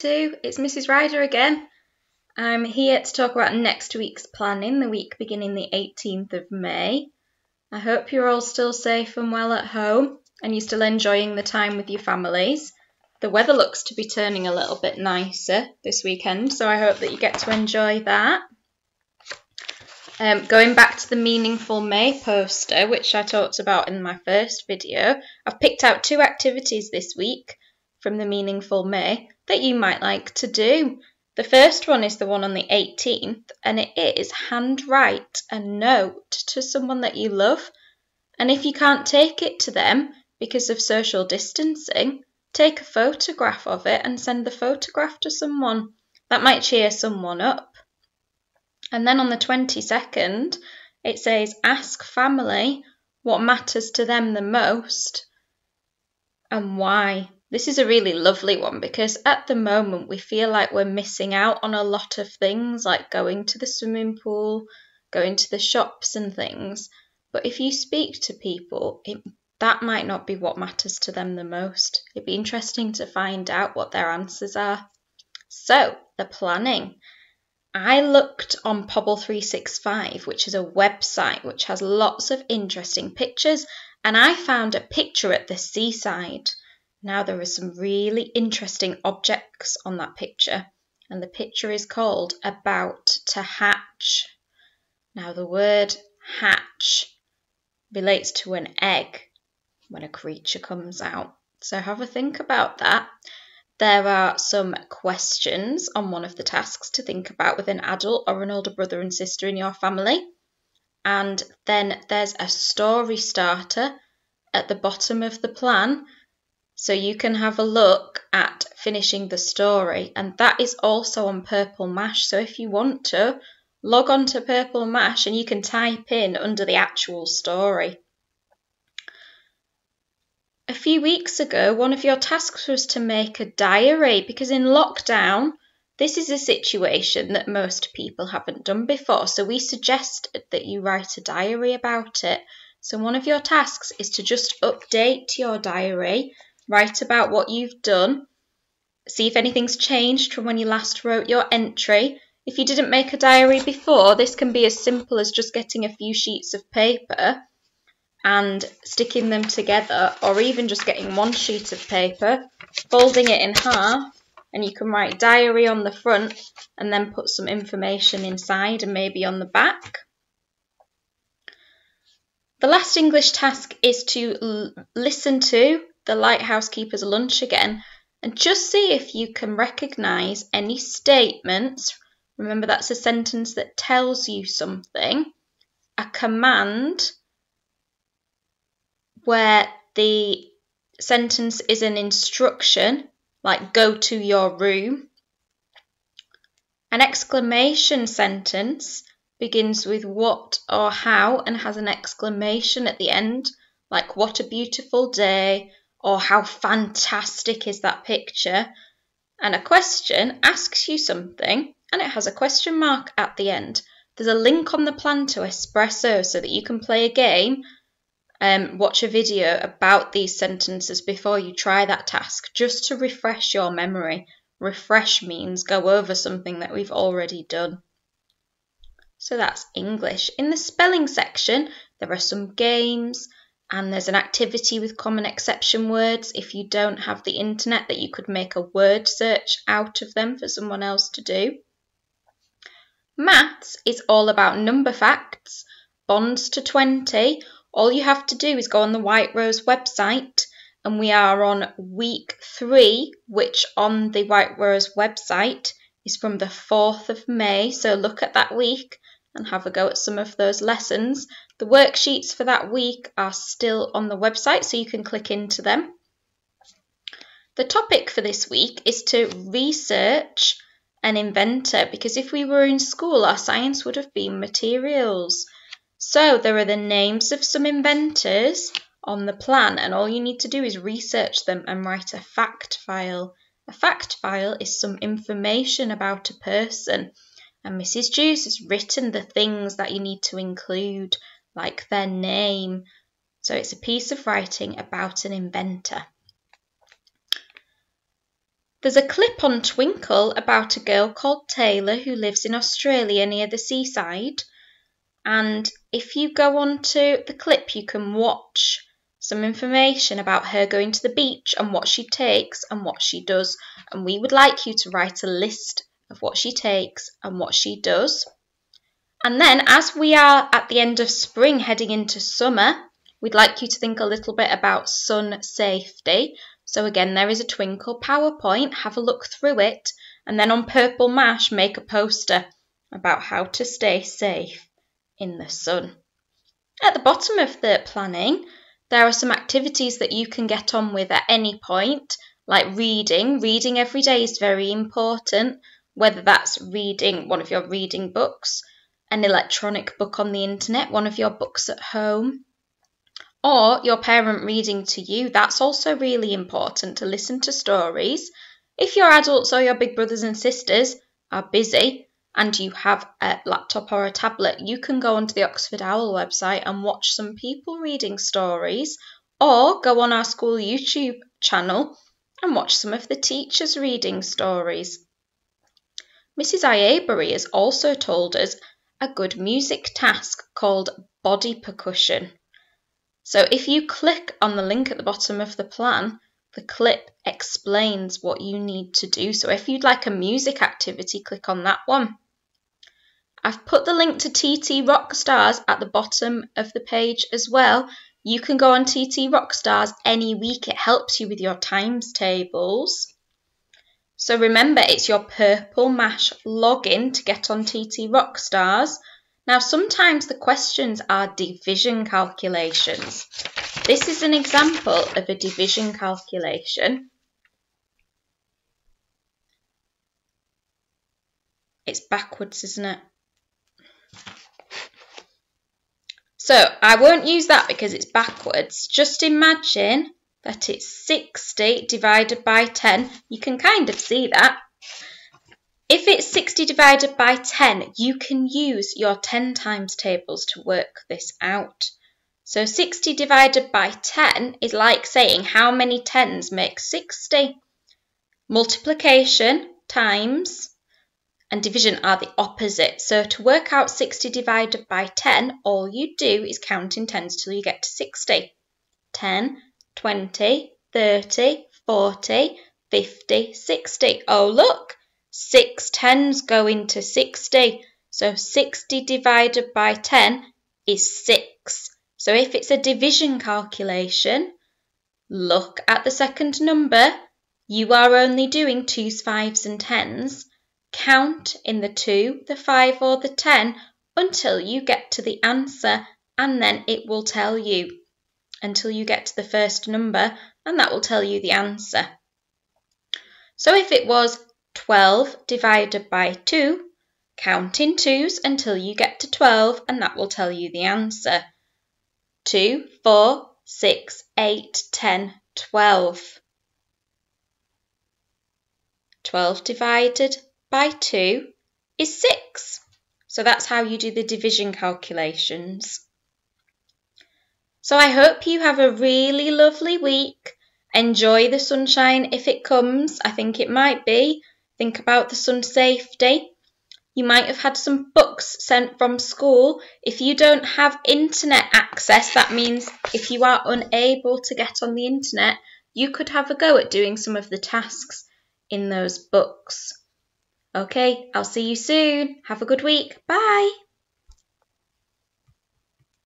It's Mrs. Ryder again. I'm here to talk about next week's planning, the week beginning the 18th of May. I hope you're all still safe and well at home and you're still enjoying the time with your families. The weather looks to be turning a little bit nicer this weekend, so I hope that you get to enjoy that. Going back to the Meaningful May poster, which I talked about in my first video, I've picked out 2 activities this week from the Meaningful May that you might like to do. The first one is the one on the 18th, and it is handwrite a note to someone that you love. And if you can't take it to them because of social distancing, take a photograph of it and send the photograph to someone. That might cheer someone up. And then on the 22nd, it says, ask family what matters to them the most and why. This is a really lovely one because at the moment we feel like we're missing out on a lot of things, like going to the swimming pool, going to the shops and things. But if you speak to people, that might not be what matters to them the most. It'd be interesting to find out what their answers are. So, the planning. I looked on Pobble365, which is a website which has lots of interesting pictures, and I found a picture at the seaside. Now there are some really interesting objects on that picture, and the picture is called About to Hatch. Now the word hatch relates to an egg when a creature comes out. So have a think about that. There are some questions on one of the tasks to think about with an adult or an older brother and sister in your family. And then there's a story starter at the bottom of the plan, so you can have a look at finishing the story. And that is also on Purple Mash. So if you want to, log on to Purple Mash and you can type in under the actual story. A few weeks ago, one of your tasks was to make a diary, because in lockdown, this is a situation that most people haven't done before. So we suggested that you write a diary about it. So one of your tasks is to just update your diary, write about what you've done, see if anything's changed from when you last wrote your entry. If you didn't make a diary before, this can be as simple as just getting a few sheets of paper and sticking them together, or even just getting one sheet of paper, folding it in half, and you can write diary on the front and then put some information inside and maybe on the back. The last English task is to listen to the Lighthouse Keeper's Lunch again and just see if you can recognise any statements. Remember, that's a sentence that tells you something, a command where the sentence is an instruction, like go to your room. An exclamation sentence begins with what or how and has an exclamation at the end, like what a beautiful day or how fantastic is that picture. And a question asks you something and it has a question mark at the end. There's a link on the plan to Espresso so that you can play a game and watch a video about these sentences before you try that task, just to refresh your memory. Refresh means go over something that we've already done. So that's English. In the spelling section, there are some games and there's an activity with common exception words. If you don't have the internet, that you could make a word search out of them for someone else to do. Maths is all about number facts, bonds to 20. All you have to do is go on the White Rose website, and we are on week 3, which on the White Rose website is from the 4th of May. So look at that week and have a go at some of those lessons. The worksheets for that week are still on the website, so you can click into them. The topic for this week is to research an inventor, because if we were in school, our science would have been materials. So there are the names of some inventors on the plan, and all you need to do is research them and write a fact file. A fact file is some information about a person, and Mrs. Juice has written the things that you need to include, like their name. So it's a piece of writing about an inventor. There's a clip on Twinkle about a girl called Taylor who lives in Australia near the seaside. And if you go on to the clip, you can watch some information about her going to the beach and what she takes and what she does. And we would like you to write a list of what she takes and what she does. And then as we are at the end of spring heading into summer, we'd like you to think a little bit about sun safety. So again, there is a Twinkle PowerPoint, have a look through it, and then on Purple Mash, make a poster about how to stay safe in the sun. At the bottom of the planning, there are some activities that you can get on with at any point, like reading. Reading every day is very important, whether that's reading one of your reading books, an electronic book on the internet, one of your books at home, or your parent reading to you. That's also really important, to listen to stories. If your adults or your big brothers and sisters are busy and you have a laptop or a tablet, you can go onto the Oxford Owl website and watch some people reading stories, or go on our school YouTube channel and watch some of the teachers reading stories. Mrs. Iabury has also told us a good music task called body percussion. So if you click on the link at the bottom of the plan, the clip explains what you need to do. So if you'd like a music activity, click on that one. I've put the link to TT Rockstars at the bottom of the page as well. You can go on TT Rockstars any week. It helps you with your times tables. So remember, it's your Purple Mash login to get on TT Rockstars. Now, sometimes the questions are division calculations. This is an example of a division calculation. It's backwards, isn't it? So I won't use that because it's backwards. Just imagine that it's 60 divided by 10. You can kind of see that. If it's 60 divided by 10, you can use your 10 times tables to work this out. So 60 divided by 10 is like saying how many 10s make 60. Multiplication, times, and division are the opposite. So to work out 60 divided by 10, all you do is count in 10s till you get to 60. 10, 20, 30, 40, 50, 60. Oh, look, 6 10s go into 60. So 60 divided by 10 is 6. So if it's a division calculation, look at the second number. You are only doing 2s, 5s and 10s. Count in the 2, the 5 or the 10 until you get to the answer, and then it will tell you until you get to the first number, and that will tell you the answer. So if it was 12 divided by 2, count in 2s until you get to 12, and that will tell you the answer. 2, 4, 6, 8, 10, 12. 12 divided by 2 is 6. So that's how you do the division calculations. So I hope you have a really lovely week. Enjoy the sunshine if it comes. I think it might be. Think about the sun safety. You might have had some books sent from school. If you don't have internet access, that means if you are unable to get on the internet, you could have a go at doing some of the tasks in those books. Okay, I'll see you soon. Have a good week. Bye.